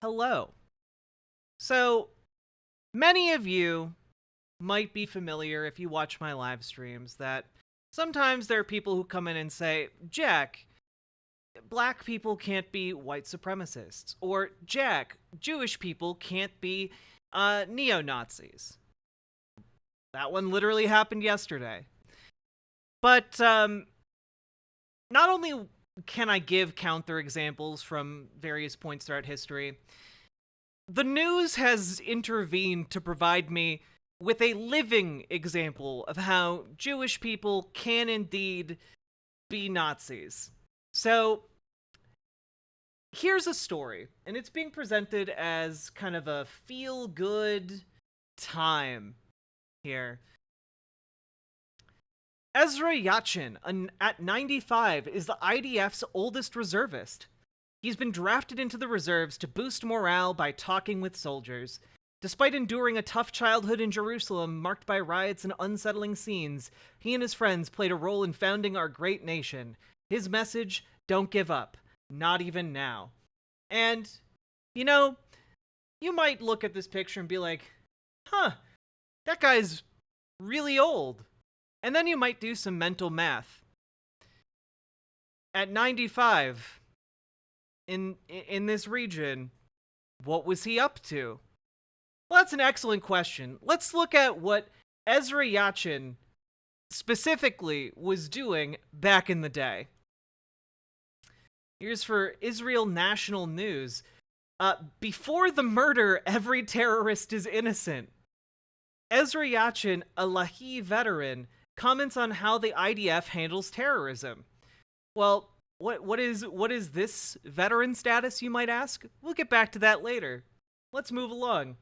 Hello. So, many of you might be familiar if you watch my live streams that sometimes there are people who come in and say, Jack, black people can't be white supremacists. Or, Jack, Jewish people can't be neo Nazis. That one literally happened yesterday. But not only can I give counter examples from various points throughout history, the news has intervened to provide me with a living example of how Jewish people can indeed be Nazis. So, here's a story, and it's being presented as kind of a feel-good time here. Ezra Yachin, at 95, is the IDF's oldest reservist. He's been drafted into the reserves to boost morale by talking with soldiers. Despite enduring a tough childhood in Jerusalem marked by riots and unsettling scenes, he and his friends played a role in founding our great nation. His message, don't give up. Not even now. And, you know, you might look at this picture and be like, huh, that guy's really old. And then you might do some mental math. At 95, in this region, what was he up to? Well, that's an excellent question. Let's look at what Ezra Yachin specifically was doing back in the day. Here's for Israel National News. Before the murder, every terrorist is innocent. Ezra Yachin, a Lahi veteran, comments on how the IDF handles terrorism. Well, what is this veteran status, you might ask? We'll get back to that later. Let's move along.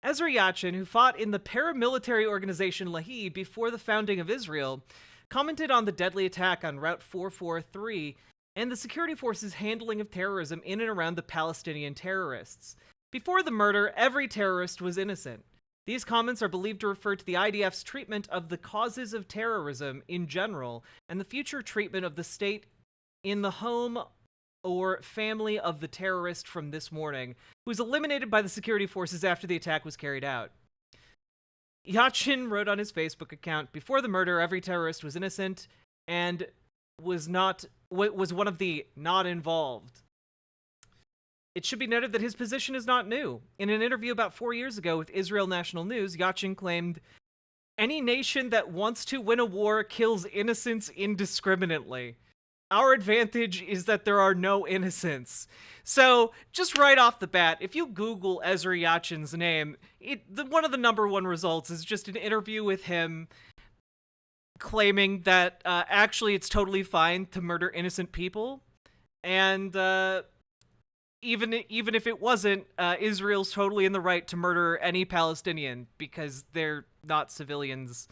Ezra Yachin, who fought in the paramilitary organization Lahi before the founding of Israel, commented on the deadly attack on Route 443 and the security forces' handling of terrorism in and around the Palestinian terrorists. Before the murder, every terrorist was innocent. These comments are believed to refer to the IDF's treatment of the causes of terrorism in general and the future treatment of the state in the home or family of the terrorist from this morning, who was eliminated by the security forces after the attack was carried out. Yachin wrote on his Facebook account, before the murder, every terrorist was innocent and was one of the not involved. It should be noted that his position is not new. In an interview about 4 years ago with Israel National News, Yachin claimed, any nation that wants to win a war kills innocents indiscriminately. Our advantage is that there are no innocents. So, just right off the bat, if you Google Ezra Yachin's name, one of the number one results is just an interview with him claiming that actually it's totally fine to murder innocent people. And even if it wasn't, Israel's totally in the right to murder any Palestinian because they're not civilians.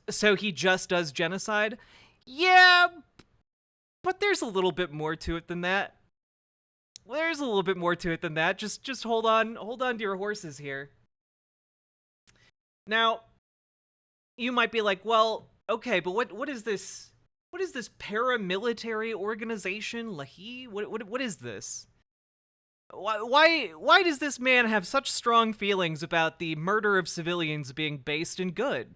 So he just does genocide? Yeah, but there's a little bit more to it than that. There's a little bit more to it than that. Just hold on to your horses here. Now, you might be like, well, okay, but what is this? What is this paramilitary organization, Lahi? What is this? Why does this man have such strong feelings about the murder of civilians being based in good?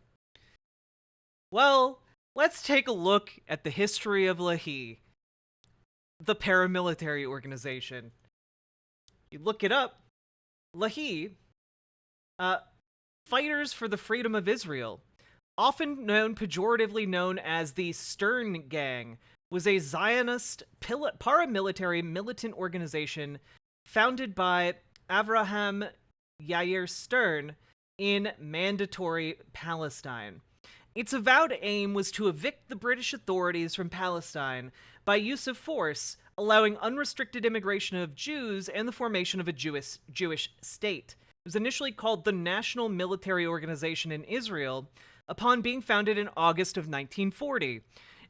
Well, let's take a look at the history of Lahi, the paramilitary organization. You look it up, Lahi, Fighters for the Freedom of Israel, often pejoratively known as the Stern Gang, was a Zionist paramilitary militant organization founded by Avraham Yair Stern in Mandatory Palestine. Its avowed aim was to evict the British authorities from Palestine by use of force, allowing unrestricted immigration of Jews and the formation of a Jewish state. It was initially called the National Military Organization in Israel, upon being founded in August of 1940.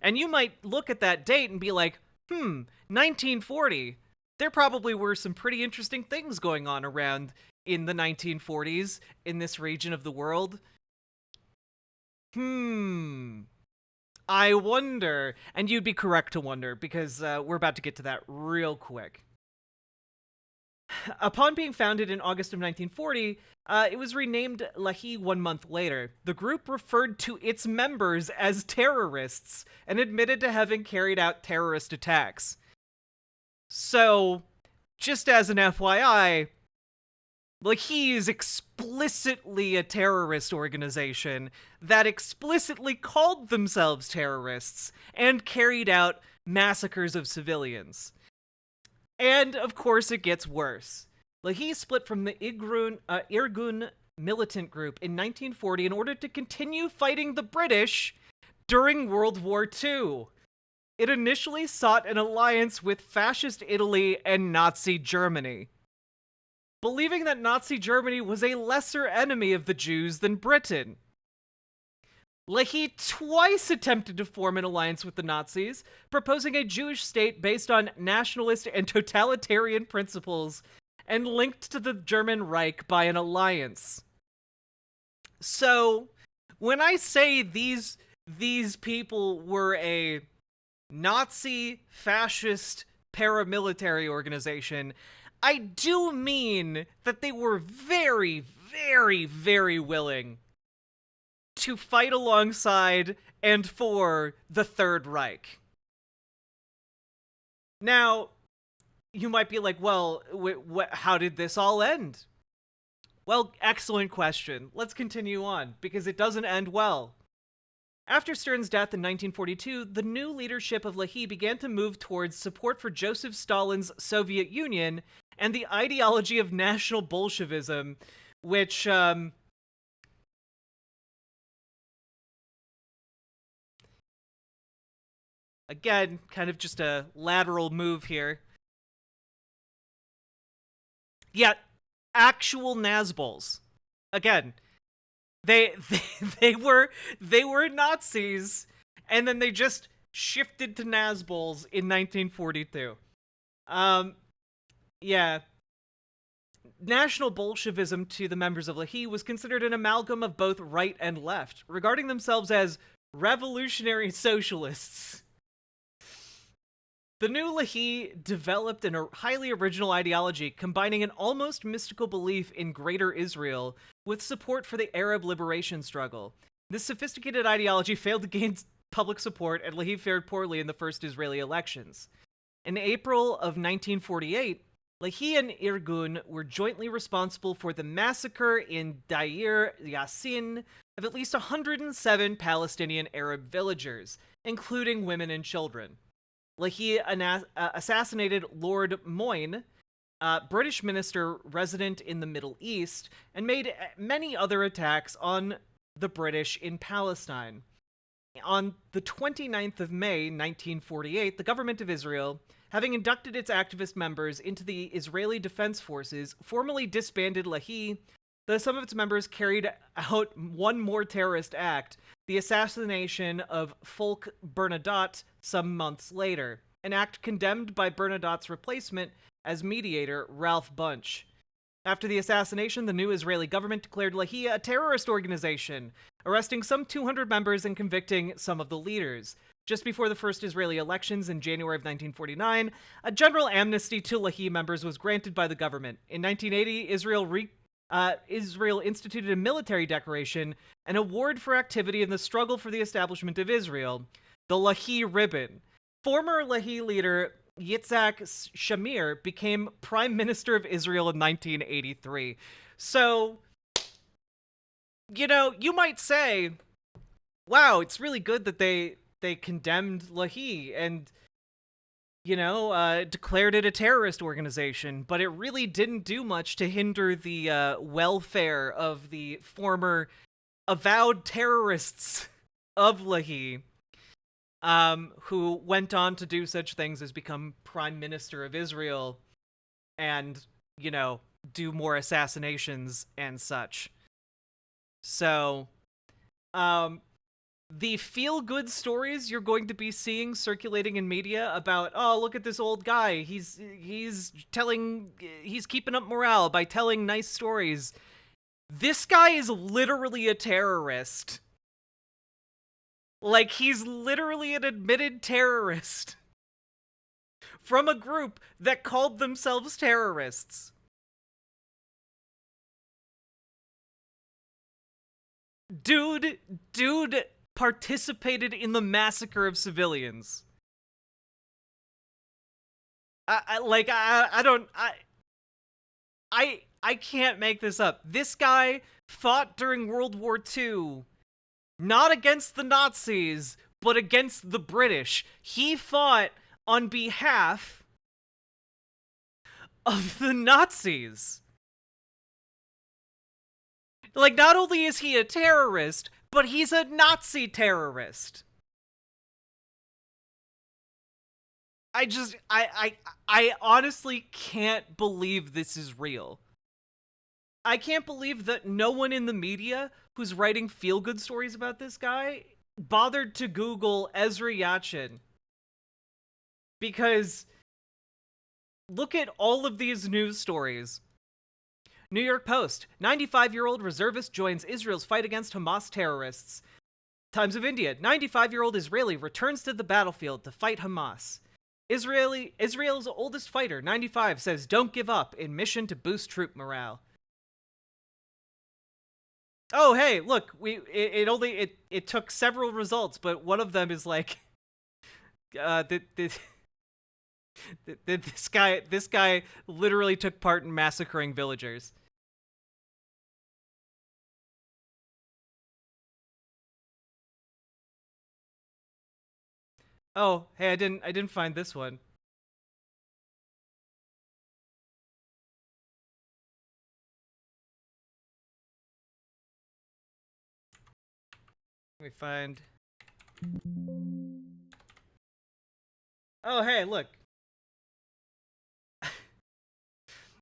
And you might look at that date and be like, 1940. There probably were some pretty interesting things going on around in the 1940s in this region of the world. I wonder, and you'd be correct to wonder, because we're about to get to that real quick. Upon being founded in August of 1940, it was renamed Lahi 1 month later. The group referred to its members as terrorists and admitted to having carried out terrorist attacks. So, just as an FYI, Lahi is explicitly a terrorist organization that explicitly called themselves terrorists and carried out massacres of civilians. And, of course, it gets worse. Lahi split from the Irgun militant group in 1940 in order to continue fighting the British during World War II. It initially sought an alliance with fascist Italy and Nazi Germany, believing that Nazi Germany was a lesser enemy of the Jews than Britain. Lahi twice attempted to form an alliance with the Nazis, proposing a Jewish state based on nationalist and totalitarian principles and linked to the German Reich by an alliance. So, when I say these people were a Nazi fascist paramilitary organization, I do mean that they were very, very, very willing to fight alongside and for the Third Reich. Now, you might be like, well, how did this all end? Well, excellent question. Let's continue on, because it doesn't end well. After Stern's death in 1942, the new leadership of Lahi began to move towards support for Joseph Stalin's Soviet Union and the ideology of National Bolshevism, which, again, kind of just a lateral move here. Yet, actual Nazbols. Again, they were Nazis, and then they just shifted to Nazbols in 1942. Yeah. National Bolshevism to the members of Lahi was considered an amalgam of both right and left, regarding themselves as revolutionary socialists. The new Lahi developed a highly original ideology, combining an almost mystical belief in Greater Israel with support for the Arab liberation struggle. This sophisticated ideology failed to gain public support, and Lahi fared poorly in the first Israeli elections. In April of 1948, Lahi and Irgun were jointly responsible for the massacre in Deir Yassin of at least 107 Palestinian Arab villagers, including women and children. Lahi assassinated Lord Moyne, British minister resident in the Middle East, and made many other attacks on the British in Palestine. On the 29th of May, 1948, the government of Israel, having inducted its activist members into the Israeli Defense Forces, formally disbanded Lahi, though some of its members carried out one more terrorist act, the assassination of Folk Bernadotte some months later, an act condemned by Bernadotte's replacement as mediator, Ralph Bunche. After the assassination, the new Israeli government declared Lahi a terrorist organization, arresting some 200 members and convicting some of the leaders. Just before the first Israeli elections in January of 1949, a general amnesty to Lahi members was granted by the government. In 1980, Israel instituted a military decoration, an award for activity in the struggle for the establishment of Israel, the Lahi Ribbon. Former Lahi leader Yitzhak Shamir became Prime Minister of Israel in 1983. So, you might say, wow, it's really good that they condemned Lahi and, declared it a terrorist organization, but it really didn't do much to hinder the welfare of the former avowed terrorists of Lahi, who went on to do such things as become Prime Minister of Israel and, do more assassinations and such. So, the feel-good stories you're going to be seeing circulating in media about, oh, look at this old guy, he's keeping up morale by telling nice stories. This guy is literally a terrorist. Like, he's literally an admitted terrorist from a group that called themselves terrorists. Dude participated in the massacre of civilians. I can't make this up. This guy fought during World War II, not against the Nazis, but against the British. He fought on behalf of the Nazis. Like, not only is he a terrorist, but he's a Nazi terrorist. I honestly can't believe this is real. I can't believe that no one in the media who's writing feel-good stories about this guy bothered to Google Ezra Yachin. Because look at all of these news stories. New York Post, 95-year-old reservist joins Israel's fight against Hamas terrorists. Times of India, 95-year-old Israeli returns to the battlefield to fight Hamas. Israel's oldest fighter, 95, says don't give up in mission to boost troop morale. Oh, hey, look, it took several results, but one of them is like, this guy literally took part in massacring villagers. Oh, hey, I didn't find this one. Let me find. Oh, hey, look.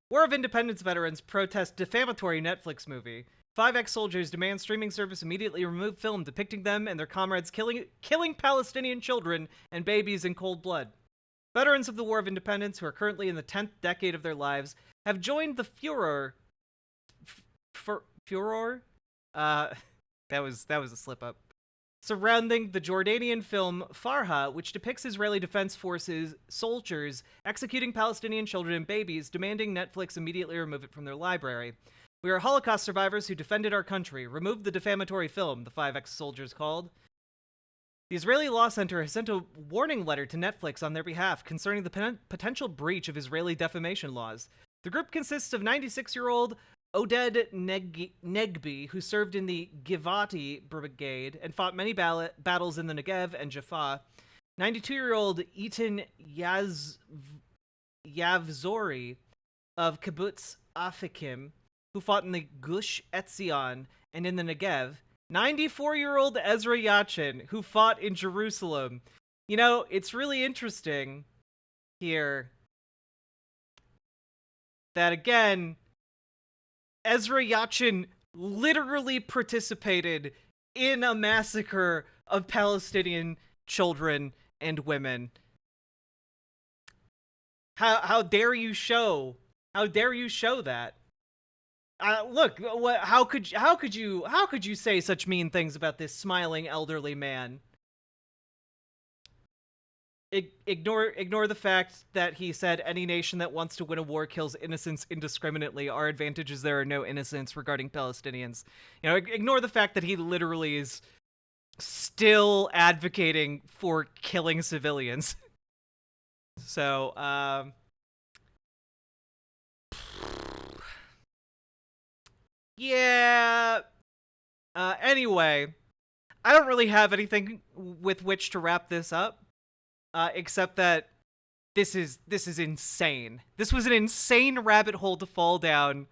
War of Independence veterans protest defamatory Netflix movie. 5 ex-soldiers demand streaming service immediately remove film depicting them and their comrades killing Palestinian children and babies in cold blood. Veterans of the War of Independence, who are currently in the 10th decade of their lives, have joined the furor. Furor? That was a slip-up. Surrounding the Jordanian film Farha, which depicts Israeli Defense Forces soldiers executing Palestinian children and babies, demanding Netflix immediately remove it from their library. We are Holocaust survivors who defended our country. Remove the defamatory film, the 5 ex-soldiers called. The Israeli Law Center has sent a warning letter to Netflix on their behalf concerning the potential breach of Israeli defamation laws. The group consists of 96-year-old Oded Negbi, who served in the Givati Brigade and fought many battles in the Negev and Jaffa. 92-year-old Eitan Yavzori of Kibbutz Afikim, who fought in the Gush Etzion and in the Negev. 94-year-old Ezra Yachin, who fought in Jerusalem. You know, it's really interesting here that, again, Ezra Yachin literally participated in a massacre of Palestinian children and women. How dare you show? How dare you show that? Look, how could you say such mean things about this smiling elderly man? Ignore the fact that he said any nation that wants to win a war kills innocents indiscriminately. Our advantage is there are no innocents regarding Palestinians. You know, ignore the fact that he literally is still advocating for killing civilians. So, yeah. Anyway, I don't really have anything with which to wrap this up. Except that this is insane. This was an insane rabbit hole to fall down